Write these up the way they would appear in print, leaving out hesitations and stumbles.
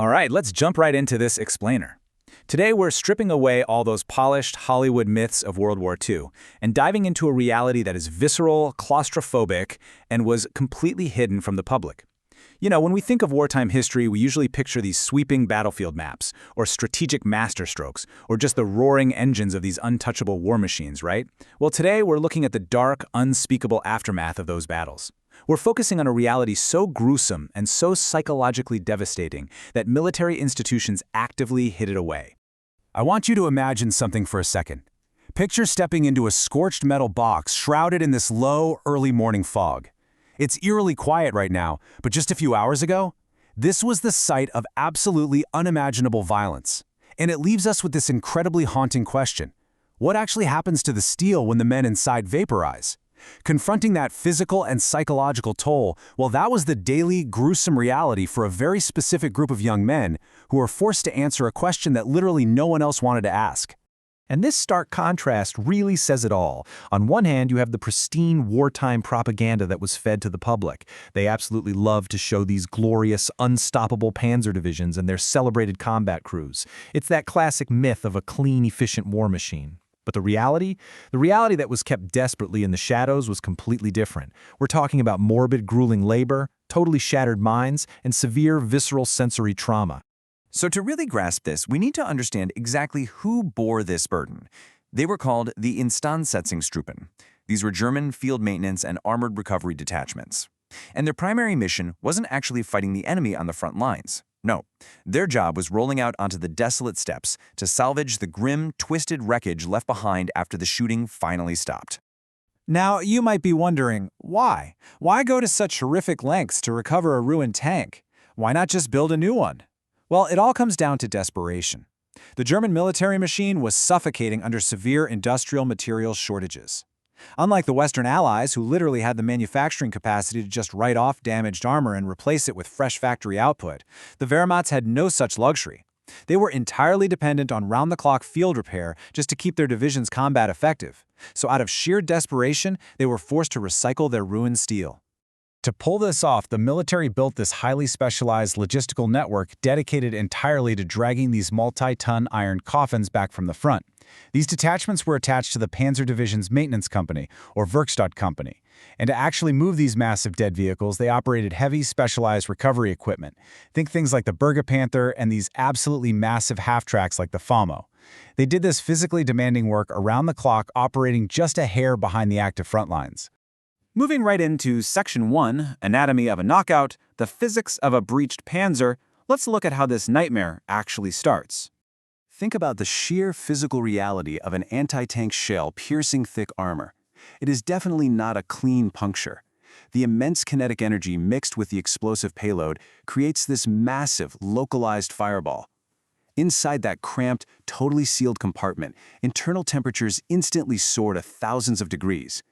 All right, let's jump right into this explainer. Today we're stripping away all those polished Hollywood myths of World War II and diving into a reality that is visceral, claustrophobic, and was completely hidden from the public. You know, when we think of wartime history, we usually picture these sweeping battlefield maps, or strategic masterstrokes, or just the roaring engines of these untouchable war machines, right? Well, today we're looking at the dark, unspeakable aftermath of those battles. We're focusing on a reality so gruesome and so psychologically devastating that military institutions actively hid it away. I want you to imagine something for a second. Picture stepping into a scorched metal box shrouded in this low, early morning fog. It's eerily quiet right now, but just a few hours ago, this was the site of absolutely unimaginable violence. And it leaves us with this incredibly haunting question. What actually happens to the steel when the men inside vaporize? Confronting that physical and psychological toll, well, that was the daily, gruesome reality for a very specific group of young men who were forced to answer a question that literally no one else wanted to ask. And this stark contrast really says it all. On one hand, you have the pristine wartime propaganda that was fed to the public. They absolutely loved to show these glorious, unstoppable Panzer divisions and their celebrated combat crews. It's that classic myth of a clean, efficient war machine. But the reality that was kept desperately in the shadows was completely different. We're talking about morbid, grueling labor, totally shattered minds, and severe visceral sensory trauma. So to really grasp this, we need to understand exactly who bore this burden. They were called the Instandsetzungstruppen. These were German field maintenance and armored recovery detachments. And their primary mission wasn't actually fighting the enemy on the front lines. No, their job was rolling out onto the desolate steppes to salvage the grim, twisted wreckage left behind after the shooting finally stopped. Now, you might be wondering, why? Why go to such horrific lengths to recover a ruined tank? Why not just build a new one? Well, it all comes down to desperation. The German military machine was suffocating under severe industrial materials shortages. Unlike the Western Allies, who literally had the manufacturing capacity to just write off damaged armor and replace it with fresh factory output, the Wehrmachts had no such luxury. They were entirely dependent on round-the-clock field repair just to keep their division's combat effective. So out of sheer desperation, they were forced to recycle their ruined steel. To pull this off, the military built this highly specialized logistical network dedicated entirely to dragging these multi-ton iron coffins back from the front. These detachments were attached to the Panzer Division's maintenance company, or Werkstatt company. And to actually move these massive dead vehicles, they operated heavy, specialized recovery equipment. Think things like the Panther and these absolutely massive half-tracks like the FAMO. They did this physically demanding work around the clock, operating just a hair behind the active front lines. Moving right into Section 1, Anatomy of a Knockout, the Physics of a Breached Panzer, let's look at how this nightmare actually starts. Think about the sheer physical reality of an anti-tank shell piercing thick armor. It is definitely not a clean puncture. The immense kinetic energy mixed with the explosive payload creates this massive, localized fireball. Inside that cramped, totally sealed compartment, internal temperatures instantly soar to thousands of degrees.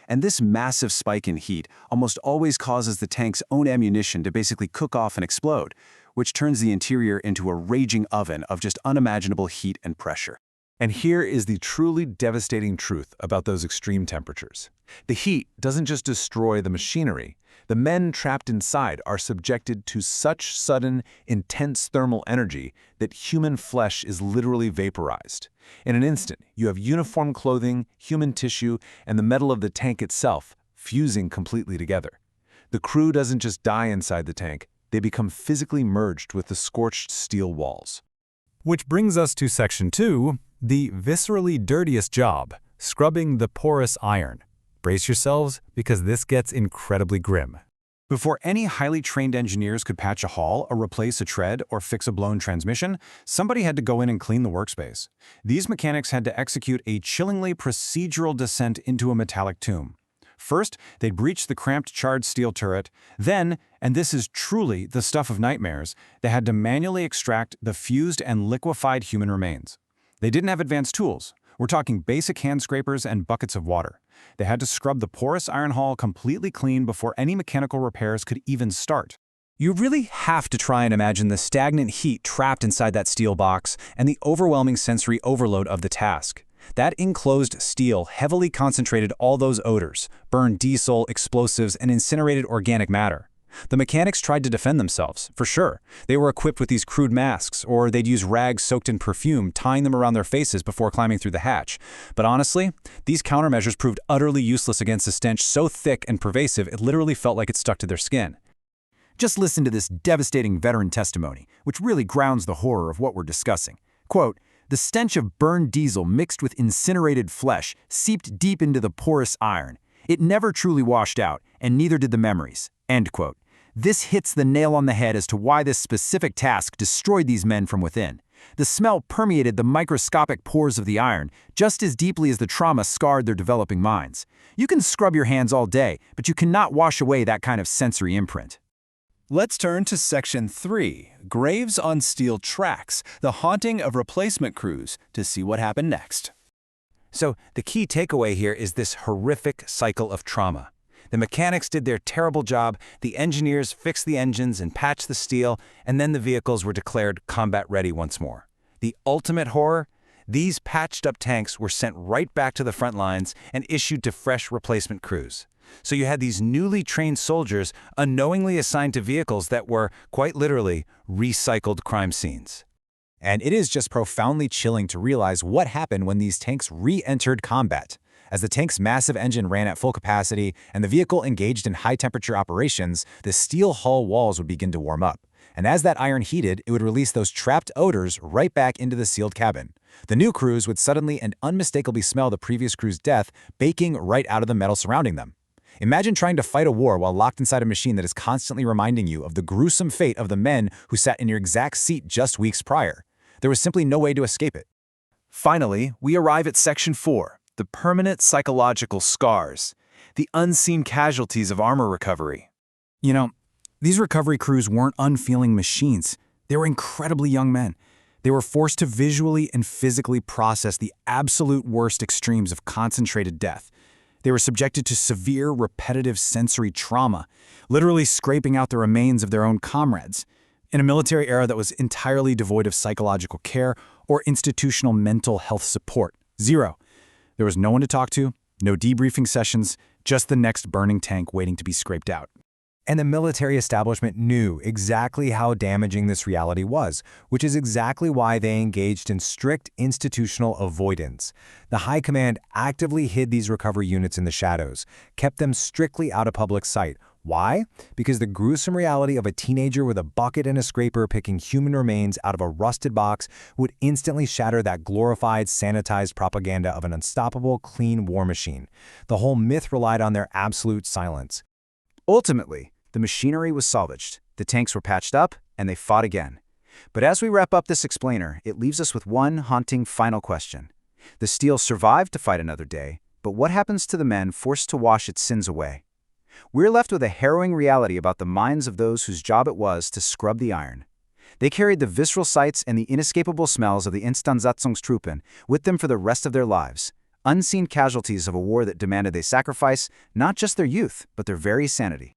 And this massive spike in heat almost always causes the tank's own ammunition to basically cook off and explode, which turns the interior into a raging oven of just unimaginable heat and pressure. And here is the truly devastating truth about those extreme temperatures. The heat doesn't just destroy the machinery. The men trapped inside are subjected to such sudden, intense thermal energy that human flesh is literally vaporized. In an instant, you have uniform clothing, human tissue, and the metal of the tank itself fusing completely together. The crew doesn't just die inside the tank, they become physically merged with the scorched steel walls. Which brings us to Section 2, the viscerally dirtiest job, scrubbing the porous iron. Brace yourselves, because this gets incredibly grim. Before any highly trained engineers could patch a hole or replace a tread or fix a blown transmission, somebody had to go in and clean the workspace. These mechanics had to execute a chillingly procedural descent into a metallic tomb. First, they'd breach the cramped charred steel turret. Then, and this is truly the stuff of nightmares, they had to manually extract the fused and liquefied human remains. They didn't have advanced tools. We're talking basic hand scrapers and buckets of water. They had to scrub the porous iron hull completely clean before any mechanical repairs could even start. You really have to try and imagine the stagnant heat trapped inside that steel box and the overwhelming sensory overload of the task. That enclosed steel heavily concentrated all those odors, burned diesel, explosives, and incinerated organic matter. The mechanics tried to defend themselves, for sure. They were equipped with these crude masks, or they'd use rags soaked in perfume, tying them around their faces before climbing through the hatch. But honestly, these countermeasures proved utterly useless against a stench so thick and pervasive it literally felt like it stuck to their skin. Just listen to this devastating veteran testimony, which really grounds the horror of what we're discussing. Quote, "The stench of burned diesel mixed with incinerated flesh seeped deep into the porous iron. It never truly washed out, and neither did the memories." End quote. This hits the nail on the head as to why this specific task destroyed these men from within. The smell permeated the microscopic pores of the iron just as deeply as the trauma scarred their developing minds. You can scrub your hands all day, but you cannot wash away that kind of sensory imprint. Let's turn to Section 3, Graves on Steel Tracks, the haunting of replacement crews, to see what happened next. So the key takeaway here is this horrific cycle of trauma. The mechanics did their terrible job, the engineers fixed the engines and patched the steel, and then the vehicles were declared combat-ready once more. The ultimate horror? These patched-up tanks were sent right back to the front lines and issued to fresh replacement crews. So you had these newly trained soldiers unknowingly assigned to vehicles that were, quite literally, recycled crime scenes. And it is just profoundly chilling to realize what happened when these tanks re-entered combat. As the tank's massive engine ran at full capacity and the vehicle engaged in high-temperature operations, the steel hull walls would begin to warm up. And as that iron heated, it would release those trapped odors right back into the sealed cabin. The new crews would suddenly and unmistakably smell the previous crew's death baking right out of the metal surrounding them. Imagine trying to fight a war while locked inside a machine that is constantly reminding you of the gruesome fate of the men who sat in your exact seat just weeks prior. There was simply no way to escape it. Finally, we arrive at Section 4, the permanent psychological scars, the unseen casualties of armor recovery. You know, these recovery crews weren't unfeeling machines. They were incredibly young men. They were forced to visually and physically process the absolute worst extremes of concentrated death. They were subjected to severe, repetitive sensory trauma, literally scraping out the remains of their own comrades. In a military era that was entirely devoid of psychological care or institutional mental health support. Zero. There was no one to talk to, no debriefing sessions, just the next burning tank waiting to be scraped out. And the military establishment knew exactly how damaging this reality was, which is exactly why they engaged in strict institutional avoidance. The High Command actively hid these recovery units in the shadows, kept them strictly out of public sight. Why? Because the gruesome reality of a teenager with a bucket and a scraper picking human remains out of a rusted box would instantly shatter that glorified, sanitized propaganda of an unstoppable, clean war machine. The whole myth relied on their absolute silence. Ultimately, the machinery was salvaged, the tanks were patched up, and they fought again. But as we wrap up this explainer, it leaves us with one haunting final question. The steel survived to fight another day, but what happens to the men forced to wash its sins away? We're left with a harrowing reality about the minds of those whose job it was to scrub the iron. They carried the visceral sights and the inescapable smells of the Instandsetzungstruppen with them for the rest of their lives, unseen casualties of a war that demanded they sacrifice not just their youth, but their very sanity.